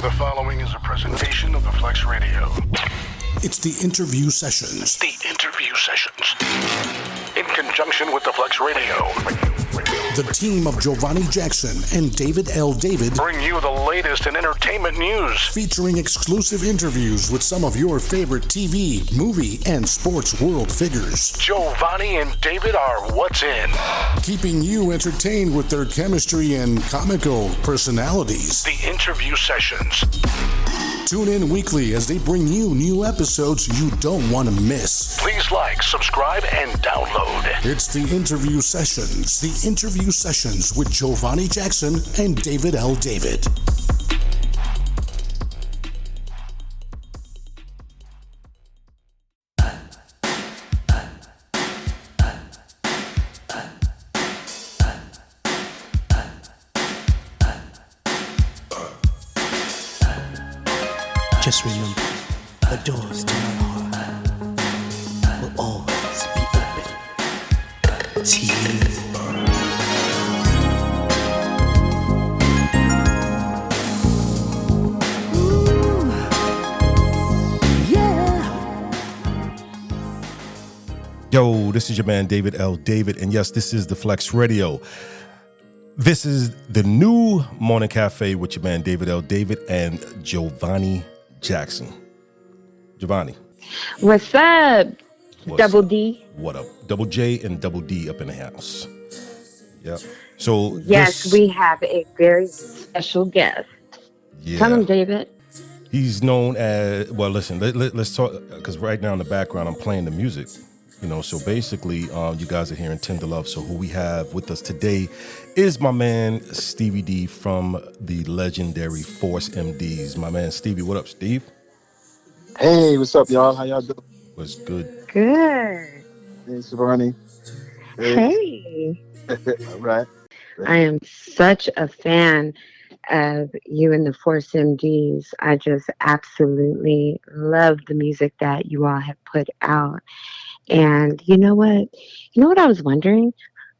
The following is a presentation of the Flex Radio. It's the interview sessions. The interview sessions. In conjunction with the Flex Radio. The team of Giovanni Jackson and David L. David bring you the latest in entertainment news. Featuring exclusive interviews with some of your favorite TV, movie, and sports world figures. Giovanni and David are what's in. Keeping you entertained with their chemistry and comical personalities. The interview sessions. Tune in weekly as they bring you new episodes you don't want to miss. Please like, subscribe, and download. It's the interview sessions. The interview sessions with Giovanni Jackson and David L. David. Just remember, the doors to my heart will always be open to you. Ooh, yeah. Yo, this is your man David L. David, and yes, this is the Flex Radio. This is the new Morning Cafe with your man David L. David and Giovanni Jackson. Giovanni. What's up? What's Double up? D. What up? Double J and Double D up in the house. Yep. So yes, we have a very special guest. Yeah. Tell him, David. He's known as, well, listen, let's talk, because right now in the background I'm playing the music. You know, so basically, you guys are hearing Tender Love. So who we have with us today is my man Stevie D from the legendary Force MDs. My man Stevie, what up, Steve? Hey, what's up, y'all? How y'all doing? What's good? Good. Hey, Giovanni. Hey. All right. I am such a fan of you and the Force MDs. I just absolutely love the music that you all have put out. And you know what? I was wondering?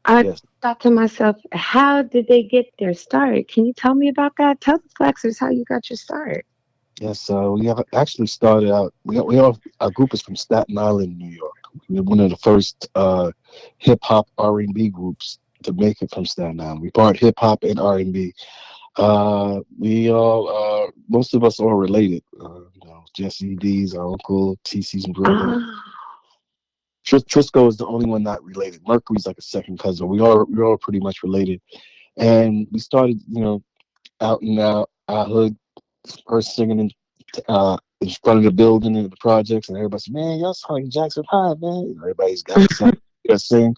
I thought to myself, how did they get their start? Can you tell me about that? Tell the Flexers how you got your start. Yes, we have actually started out. Our group is from Staten Island, New York. We're one of the first hip hop R&B groups to make it from Staten Island. We part hip hop and R&B. We all, most of us are related. Jesse D's our uncle, TC's brother. Trisco is the only one not related. Mercury's like a second cousin. We're all pretty much related. And we started, out in our hood, first singing in front of the building in the projects, and everybody said, "Man, y'all sound Jackson High, man." Everybody's got something to sing.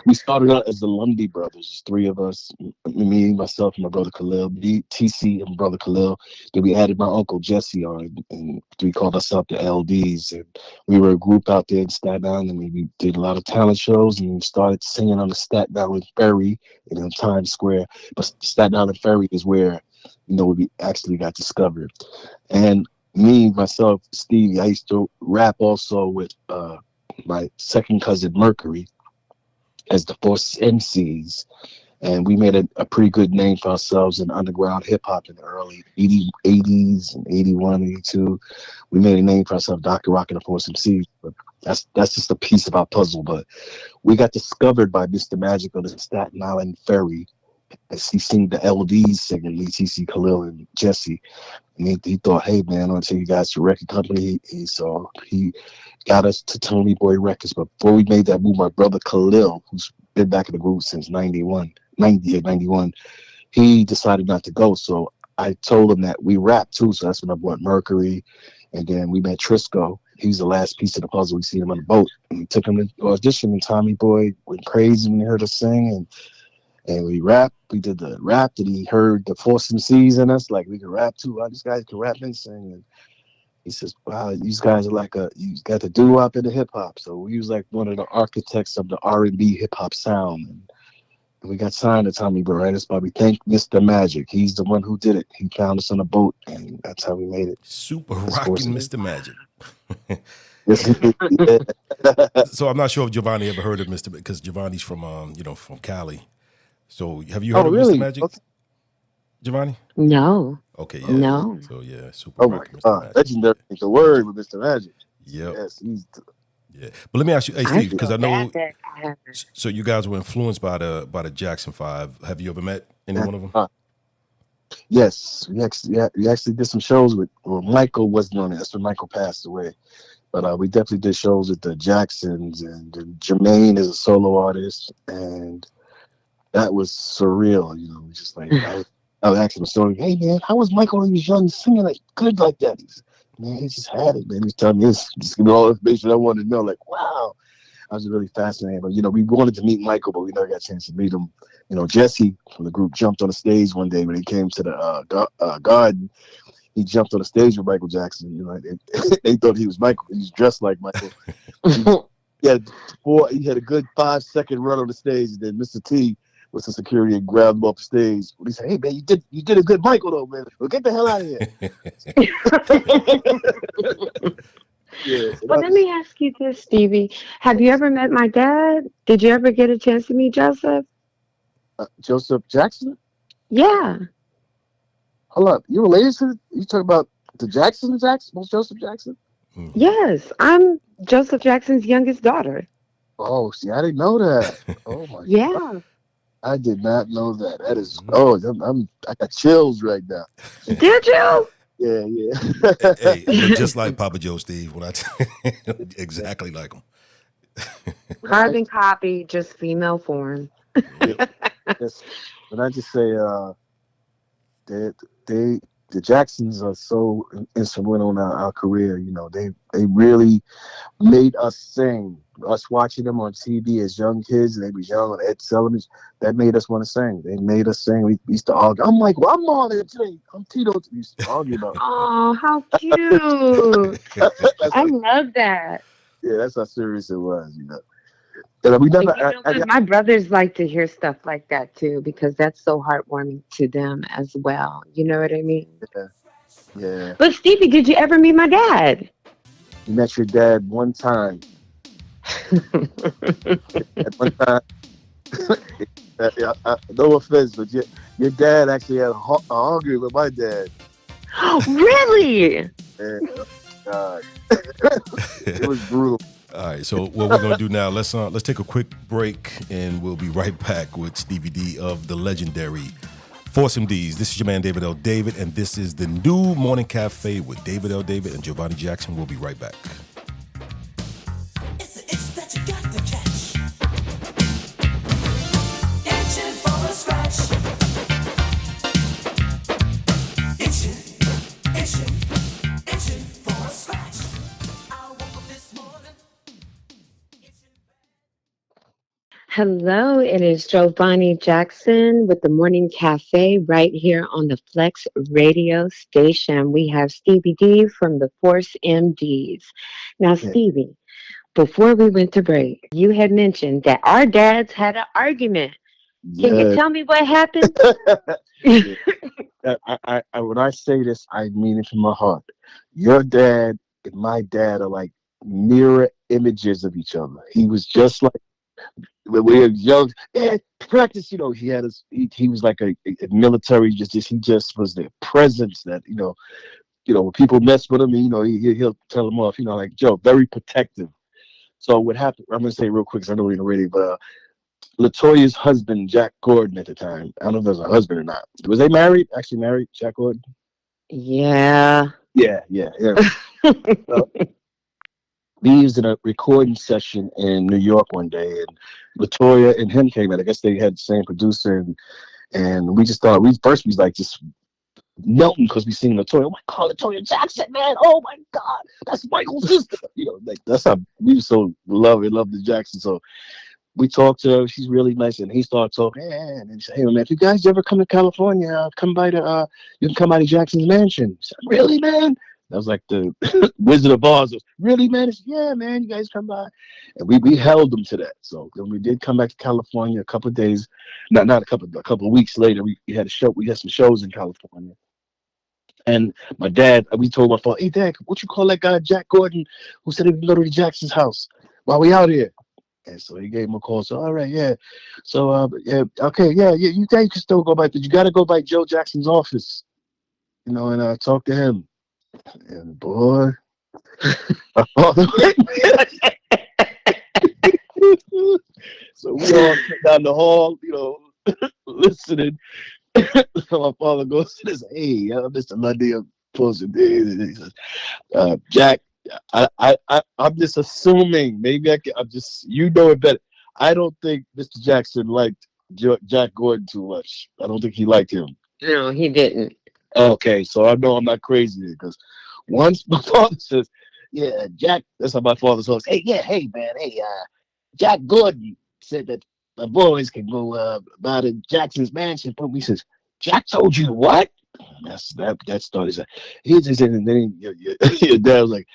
We started out as the Lundy brothers, three of us, me, myself, and my brother Khalil, TC and brother Khalil. Then we added my uncle Jesse on, and we called ourselves the LDs. And we were a group out there in Staten Island, and we did a lot of talent shows, and we started singing on the Staten Island Ferry in Times Square. But Staten Island Ferry is where, we actually got discovered. And me, myself, Stevie, I used to rap also with my second cousin Mercury as the Force MCs, and we made a pretty good name for ourselves in underground hip hop in the early 80s and 81, 82. We made a name for ourselves, Dr. Rock and the Force MCs. But that's just a piece of our puzzle. But we got discovered by Mr. Magic on the Staten Island Ferry as he seen the LDs singing, me, TC, Khalil, and Jesse. And he thought, hey man, I'm gonna take you guys to a record company. He got us to Tony Boy Records. But before we made that move, my brother Khalil, who's been back in the group since 91, he decided not to go. So I told him that we rap too. So that's when I brought Mercury. And then we met Trisco. He was the last piece of the puzzle. We seen him on the boat. And we took him to audition, and Tommy Boy went crazy when he heard us sing. And we rapped. We did the rap, and he heard the Force MCs in us. Like, we can rap too. Wow, these guys can rap and sing. And he says, wow, these guys are you got the doo-wop in the hip-hop. So we was like one of the architects of the R&B hip-hop sound. And we got signed to Tommy Boy, right? That's why we thank Mr. Magic. He's the one who did it. He found us on a boat, and that's how we made it. Super rocking Mr. Magic. Yeah. So I'm not sure if Giovanni ever heard of Mr. because Giovanni's from, from Cali. So have you heard of really? Mr. Magic? Okay. Giovanni? No, Okay, yeah. no. So yeah, super Oh my rock, Mr. God, Magic. legendary is the word Legend. with Mr. Magic. Yep. Yes, he's Yeah. But let me ask you, hey I Steve, because feel I bad know that I haven't. so you guys were influenced by the Jackson Five. Have you ever met any one of them? yes. We actually did some shows with. Well, Michael wasn't on it. That's when Michael passed away. But we definitely did shows with the Jacksons, and Jermaine is a solo artist, and that was surreal. Just like I was asking him, so hey man, how was Michael when he was young singing like good like that? Man, he just had it, man. He was telling me this, just give me all the information I wanted to know. Like, wow, I was really fascinated. But we wanted to meet Michael, but we never got a chance to meet him. Jesse from the group jumped on the stage one day when he came to the garden. He jumped on the stage with Michael Jackson. They thought he was Michael. He was dressed like Michael. He had a good 5-second run on the stage, and then Mr. T with some security and grabbed him off the stage. He said, "Hey man, you did a good Michael though, man. Well, get the hell out of here." Yeah. So Well, let me ask you this, Stevie. Have you ever met my dad? Did you ever get a chance to meet Joseph? Joseph Jackson. Yeah. Hold up, you related to? You talking about the Jackson? Joseph Jackson? Mhm. Yes. I'm Joseph Jackson's youngest daughter. Oh, see, I didn't know that. Oh my, Yeah. I did not know that. That is, oh, I got chills right now. Did you? Yeah, yeah. Hey, look just like Papa Joe, Steve. Exactly like him. I, Carbon copy, just female form. yeah, yes. When I just say, they, they, the Jacksons are so instrumental in our career. They really made us sing. Us watching them on TV as young kids, and they was young on Ed Sullivan, that made us want to sing. They made us sing. We used to argue. I'm like, well, I'm on it today. I'm Tito. We used to argue about Oh, how cute. that's I how, love that. yeah, that's how serious it was. And we never. And you know I what? got My brothers like to hear stuff like that too because that's so heartwarming to them as well. You know what I mean? yeah, yeah. But Stevie, did you ever meet my dad? You met your dad one time. At one time. Yeah, no offense, but your dad actually had a argument with my dad. Really? And, oh, God, it was brutal. All right, so what we're gonna do now? Let's take a quick break, and we'll be right back with Stevie D of the legendary Force MDs. This is your man David L. David, and this is the new Morning Cafe with David L. David and Giovanni Jackson. We'll be right back. It's the itch that you got to catch. Itching for a scratch. Itching for a scratch. I woke up this morning. Hello, it is Giovanni Jackson with the Morning Cafe right here on the Flex radio station. We have Stevie D from the Force MDs. Now, Yeah, Stevie, before we went to break, you had mentioned that our dads had an argument. Can you yeah. tell me what happened? Yeah. When I say this, I mean it from my heart. Your dad and my dad are like mirror images of each other. He was just like when we were young. Yeah, practice. He had his. He was like a military. He just was the presence that when people mess with him, he'll tell them off. Like Joe, very protective. So what happened? I'm gonna say it real quick because I know we're in the radio, but. Latoya's husband, Jack Gordon, at the time. I don't know if there's a husband or not. Was they married? Actually married, Jack Gordon? Yeah. Yeah, yeah, yeah. So, he was in a recording session in New York one day, and Latoya and him came in. I guess they had the same producer, and we just thought, we was like just melting because we seen Latoya. Oh my God, Latoya Jackson, man! Oh my God, that's Michael's sister. Like that's how we were so love the Jackson. So we talked to her. She's really nice, and he started talking. And he said, "Hey man, if you guys ever come to California, come by to you can come by to Jackson's mansion." I said, "Really, man?" That was like the Wizard of Oz. Really, man? He said, "Yeah, man, you guys come by." And we held them to that. So when we did come back to California, a couple of days, not a couple of weeks later, we had a show. We had some shows in California. And my dad, we told my father, "Hey, Dad, what you call that guy, Jack Gordon, who said he would go to Jackson's house while we out here?" And so he gave him a call. So all right, yeah. So yeah, okay, yeah, you think you can still go back, but you got to go by Joe Jackson's office, and talk to him. And boy, so we all sit down the hall, listening. My father goes to this, hey, Mr. Lundy, I'm posting these. And he says, Jack, I'm just assuming, maybe you know it better. I don't think Mr. Jackson liked Jack Gordon too much. I don't think he liked him. No, he didn't. Okay, so I know I'm not crazy because once my father says, yeah, Jack, that's how my father says, hey, yeah, hey, man, hey, Jack Gordon said that the boys can go by to Jackson's mansion. But he says, Jack told you what? That started. He just said, and then your dad was like,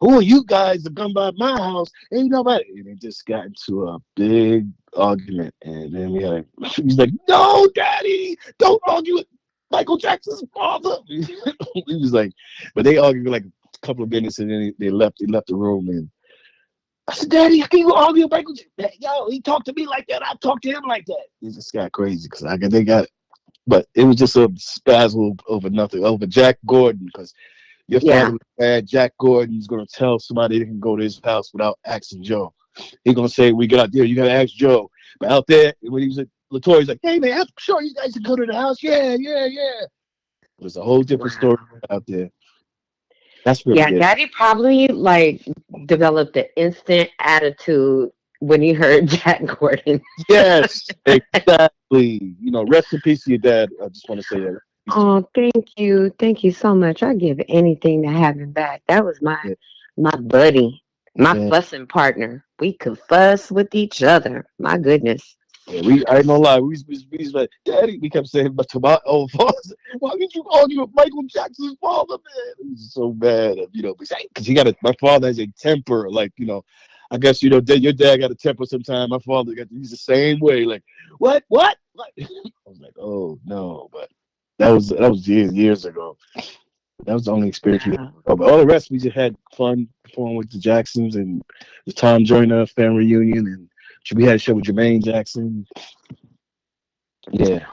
who are you guys to come by my house? Ain't nobody. And it just got into a big argument. And then he's like, no, Daddy, don't argue with Michael Jackson's father. He was like, but they argued for like a couple of minutes, and then they left the room. And I said, Daddy, how can you argue with Michael Jackson? Yo, he talked to me like that. I talked to him like that. It just got crazy because they got it. But it was just a spazzle over nothing, over Jack Gordon, because your father was bad. Jack Gordon's going to tell somebody they can go to his house without asking Joe. He's going to say, we got out there, you got to ask Joe. But out there, when he was at Latour, he's like, hey, man, I'm sure you guys can go to the house. Yeah. It was a whole different story out there. That's really good. Daddy probably developed an instant attitude when he heard Jack Gordon. Yes, exactly. Rest in peace to your dad. I just want to say that. Oh, thank you so much. I'd give anything to have him back. That was my buddy, my fussing partner. We could fuss with each other. My goodness. Yeah, I ain't gonna lie. We was like, Daddy. We kept saying, but to my old father, why did you argue with Michael Jackson's father, man? He was so bad, because my father has a temper, I guess your dad got a temper sometimes. My father he's the same way, like what? I was like, oh no, but that was years ago. That was the only experience we had. But all the rest, we just had fun performing with the Jacksons and the Tom Joyner family reunion, and we had a show with Jermaine Jackson. Yeah.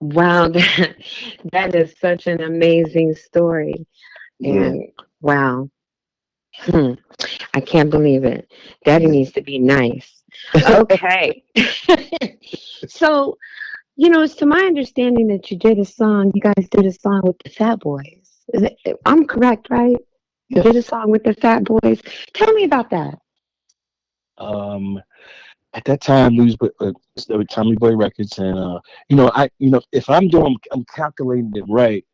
Wow, that is such an amazing story. And wow. I can't believe it. Daddy needs to be nice. Okay. So, it's to my understanding that you guys did a song with the Fat Boys. I'm correct, right? You did a song with the Fat Boys. Tell me about that. At that time, we was with Tommy Boy Records, and if I'm calculating it right,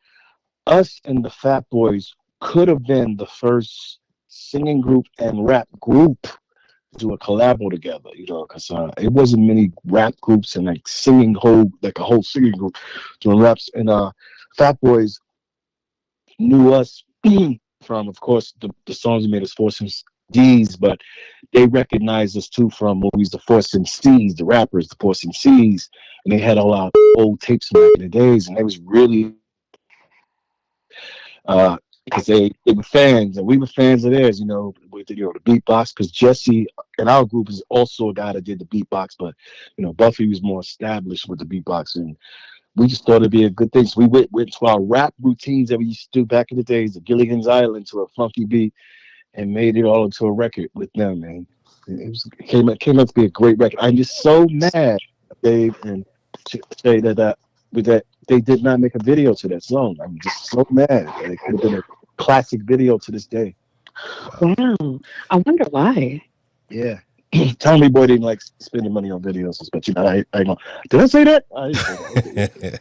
us and the Fat Boys could have been the first singing group and rap group to do a collabo together, because it wasn't many rap groups and singing a whole singing group doing raps. And Fat Boys knew us from, of course, the songs we made as Force MCs, but they recognized us too from movies, the Force MCs, the rappers, the Force MCs, and they had all our old tapes back in the days, and they was really because they were fans, and we were fans of theirs, with the beatbox, because Jesse in our group is also a guy that did the beatbox, but Buffy was more established with the beatbox, and we just thought it'd be a good thing. So we went to our rap routines that we used to do back in the days, the Gilligan's Island, to a funky beat, and made it all into a record with them, and it came out to be a great record. I'm just so mad, Dave, and to say that they did not make a video to that song. I'm just so mad. It could have been a classic video to this day. Wow. I wonder why. Yeah. Tommy Boy didn't like spending money on videos, but I know. Did I say that? I didn't say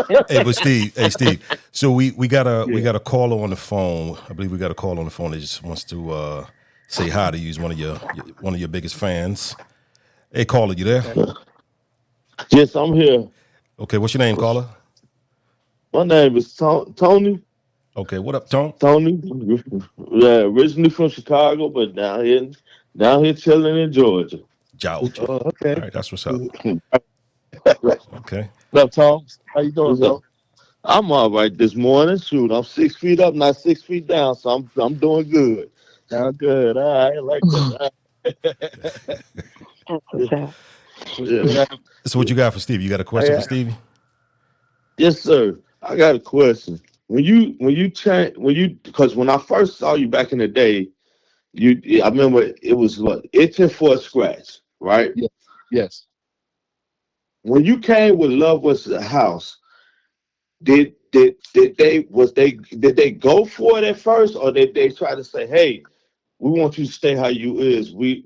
that. Hey, Steve. So we got a caller on the phone. I believe we got a caller on the phone that just wants to say hi to you. He's one of your biggest fans. Hey, caller, you there? Yes, I'm here. Okay, what's your name, caller? My name is Tony. Okay, what up, Tony? Tony. Yeah, originally from Chicago, but down here chilling in Georgia. Georgia. Oh, okay. All right, that's what's up. Okay. What up, Tom? How you doing, Tom? I'm all right this morning. Shoot, I'm 6 feet up, not 6 feet down, so I'm doing good. Sound good. All right, I like that. That's what's up. Yeah. So what you got for Stevie? You got a question for Stevie? Yes, sir. I got a question. When you because when I first saw you back in the day, I remember it was what itching for a scratch, right? Yes. Yes. When you came with Love Was the House, did they go for it at first, or did they try to say, hey, we want you to stay how you is? We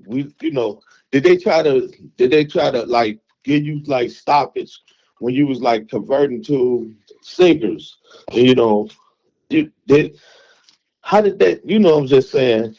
did they try to like give you like stoppage when you was like converting to singers? You know, did how did that? I'm just saying.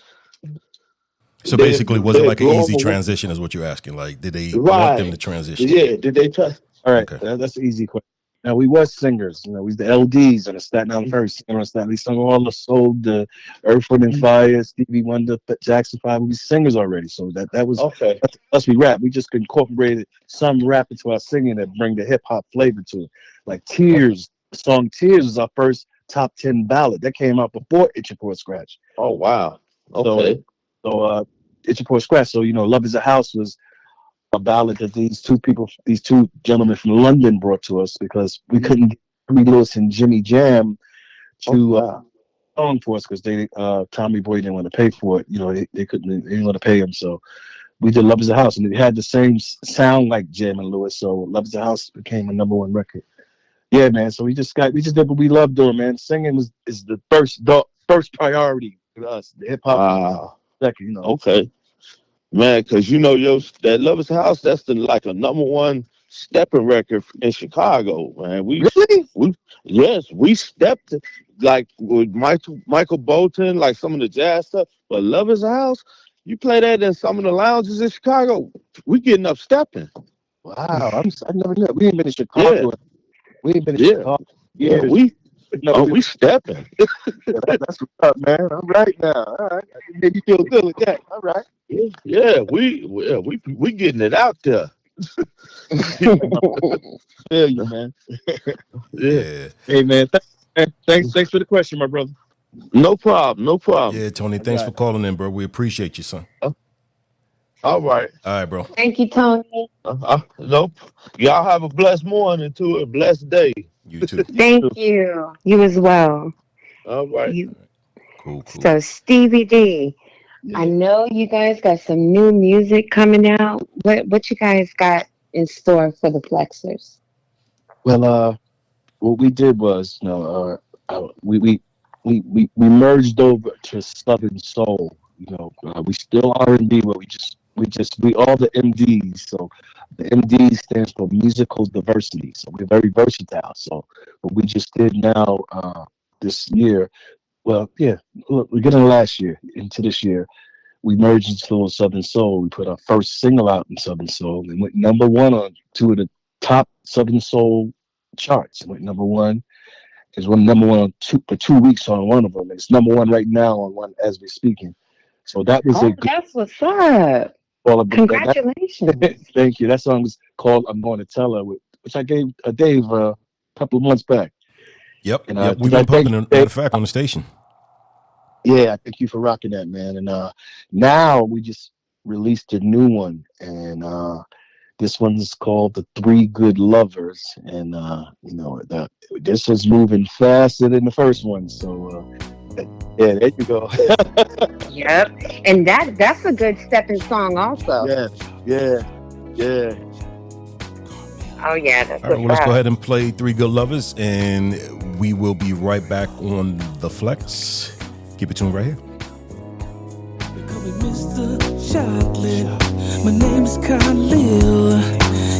So Did basically, was it they like an blow easy them away? transition? Is what you're asking? Like, did they want them to Right. transition? Yeah. Did they try? All right, Okay. that's an easy question. Now we was singers, we was the LDs on the Staten Island first. On Staten, we sung all the soul, the Earth, Wind and Fire, Stevie Wonder, Jackson Five. We was singers already, so that was Okay. us. We rap. We just incorporated some rap into our singing that bring the hip hop flavor to it. Like Tears, the song Tears was our first top 10 ballad that came out before Itchy for a Scratch. Oh wow. So Okay. so Itchy for a Scratch. So Love Is a House was a ballad that these two gentlemen from London brought to us because we couldn't get Huey Lewis and Jimmy Jam Oh to wow. song for us because Tommy Boy didn't want to pay for it. They didn't want to pay him, so we did Love Is a House, and it had the same sound like Jam and Lewis. So Love Is a House became a number one record. Yeah, man. So we just did what we love doing, man. Singing is the first priority for us. The hip hop Wow. second, Okay. Man, because that Lover's House, that's like a number one stepping record in Chicago, man. Really? We stepped like with Michael Bolton, like some of the jazz stuff. But Lover's House, you play that in some of the lounges in Chicago, we getting up stepping. Wow, I never knew. We ain't been in Yeah, Chicago. We ain't been in yeah, Chicago in yeah. years. We stepping. That's what's up, man. All right now. All right. I made you feel good with that. All right. Yeah, we getting it out there. Feel you, man. Yeah, Yeah. Hey, man. Thanks for the question, my brother. no problem, no problem. Yeah, Tony. All Thanks for right. calling in, bro. We appreciate you, son. All right. All right, bro. Thank you, Tony. Nope. Y'all have a blessed morning to a blessed day. You too. Thank you. You as well. All right. You Cool, cool. so Stevie D. I Yeah. know you guys got some new music coming out. What you guys got in store for the Flexers? Well, what we did was, we merged over to Southern Soul. We still R&B, but we all the MDs. So the MD stands for musical diversity. So we're very versatile. So what we just did now, this year, well, yeah, we're getting last year into this year. We merged into Southern Soul. We put our first single out in Southern Soul and went number one on two of the top Southern Soul charts. It went number one. It's one number one on for 2 weeks on one of them. It's number one right now on one as we're speaking. So that was a Oh, good that's what's up. all of Congratulations. Thank you. That song was called "I'm Going to Tell Her," which I gave Dave a couple of months back. Yep. And Yep. We've I been thank pumping, Dave. matter of fact, on the station. Yeah, thank you for rocking that, man. And now we just released a new one, and this one's called "The Three Good Lovers," and this is moving faster than the first one. So yeah, there you go. Yep. And that's a good stepping song also. Yeah. Oh yeah, that's All right. Well, what's let's go up. ahead and play Three Good Lovers, and we will be right back on the Flex. Keep it tuned right here. They call me Mr. Chocolate. My name's Khalil.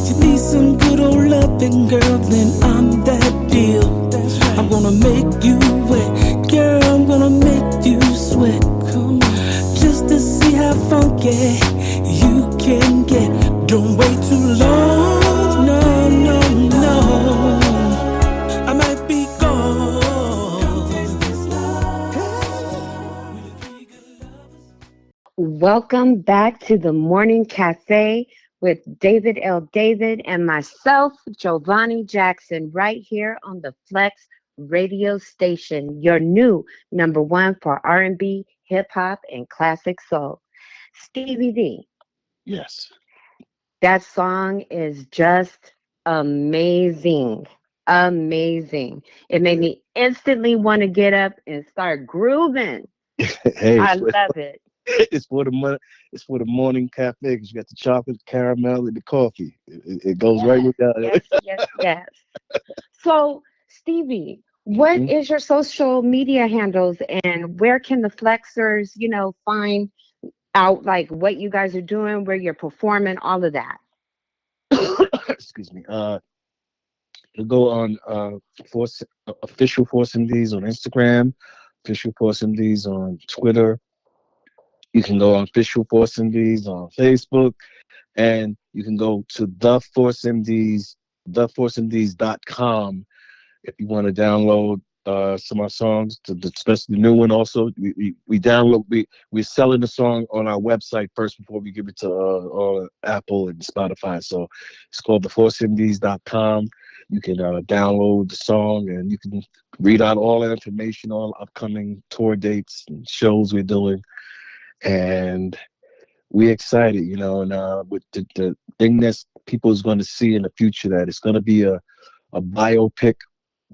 You need some good old loving, girl, then I'm that deal. I'm gonna make you wet, girl, I'm gonna make you sweat. Come on, just to see how funky you can get. Don't wait too long, no. I might be gone. Welcome back to the Morning Cafe with David L. David and myself, Giovanni Jackson, right here on the Flex radio station, your new number one for R&B, hip hop, and classic soul. Stevie D, Yes. that song is just amazing. Amazing. It made me instantly want to get up and start grooving. Hey, I love it. it's for the money. It's for the morning cafe because you got the chocolate, caramel, and the coffee. It goes right with that. Yes, yes, yes. So, Stevie, what Mhm. is your social media handles and where can the flexers, find out like what you guys are doing, where you're performing, all of that? Excuse me. You go on official Force MDs on Instagram, official Force MDs on Twitter. You can go on official Force MDs on Facebook, and you can go to the Force MDs, theforcemds.com if you want to download some of our songs, especially the new one. Also, we download. We're selling the song on our website first before we give it to Apple and Spotify. So it's called theforcemds.com. You can download the song and you can read out all the information, all upcoming tour dates and shows we're doing, and we're excited, and with the thing that people is going to see in the future, that it's going to be a biopic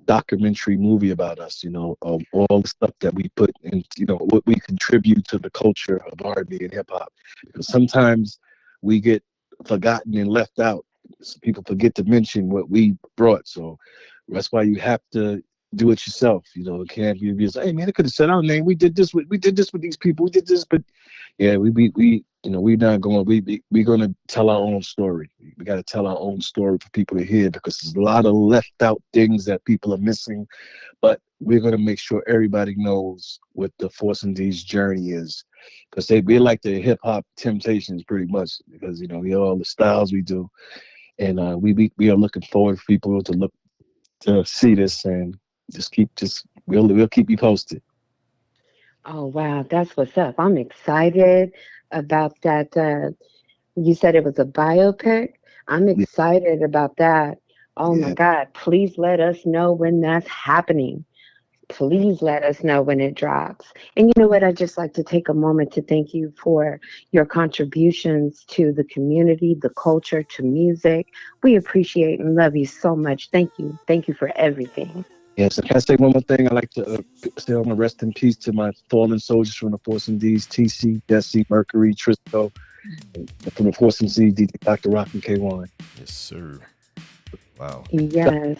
documentary movie about us, of all the stuff that we put in, what we contribute to the culture of R&B and hip hop. Because sometimes we get forgotten and left out. So people forget to mention what we brought. So that's why you have to do it yourself. It can't be just, hey man, I could have said our name. We did this with these people. We did this, but yeah, we're not going. We're going to tell our own story. We got to tell our own story for people to hear, because there's a lot of left out things that people are missing. But we're going to make sure everybody knows what the Force MD's journey is, because we like the hip hop Temptations pretty much, because we all the styles we do, and we are looking forward for people to see this, and we'll keep you posted. Oh, wow. That's what's up. I'm excited about that. You said it was a biopic. I'm Yeah, excited about that. Oh my yeah. God. Please let us know when that's happening. Please let us know when it drops. And you know what? I'd just like to take a moment to thank you for your contributions to the community, the culture, to music. We appreciate and love you so much. Thank you. Thank you for everything. Yes, can I say one more thing? I like to say I'm gonna rest in peace to my fallen soldiers from the Force MDs, TC, Jesse, Mercury, Trisco, and from the Force MCs, DJ Dr. Rock and K1. Yes, sir. Wow. Yes.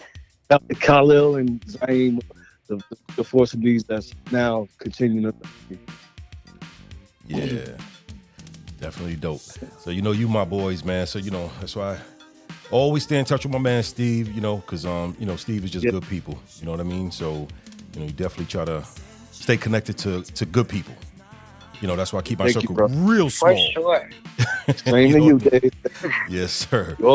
Khalil and Zaim, the Force MDs that's now continuing to. Yeah. Definitely dope. So you my boys, man. So that's why I always stay in touch with my man Steve, because Steve is just good people. You know what I mean? So, you definitely try to stay connected to good people. That's why I keep my Thank you, circle bro. real For small. sure. Same to you, Dave. Yes, sir. You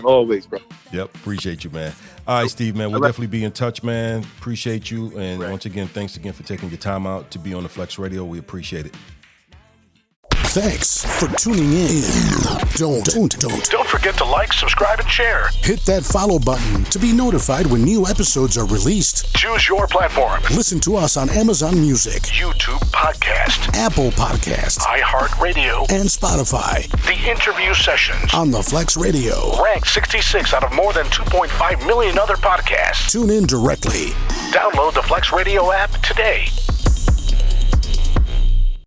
always, bro. Yep, appreciate you, man. All right, Steve, man, we'll definitely be in touch, man. Appreciate you. And once again, thanks again for taking your time out to be on the Flex Radio. We appreciate it. Thanks for tuning in. Don't Don't forget to like, subscribe, and share. hit that follow button to be notified when new episodes are released. Choose your platform. Listen to us on Amazon Music, YouTube Podcast, Apple Podcasts, iHeartRadio, and Spotify The Interview Sessions. on the Flex Radio. Ranked 66 out of more than 2.5 million other podcasts. Tune in directly. Download the Flex Radio app today.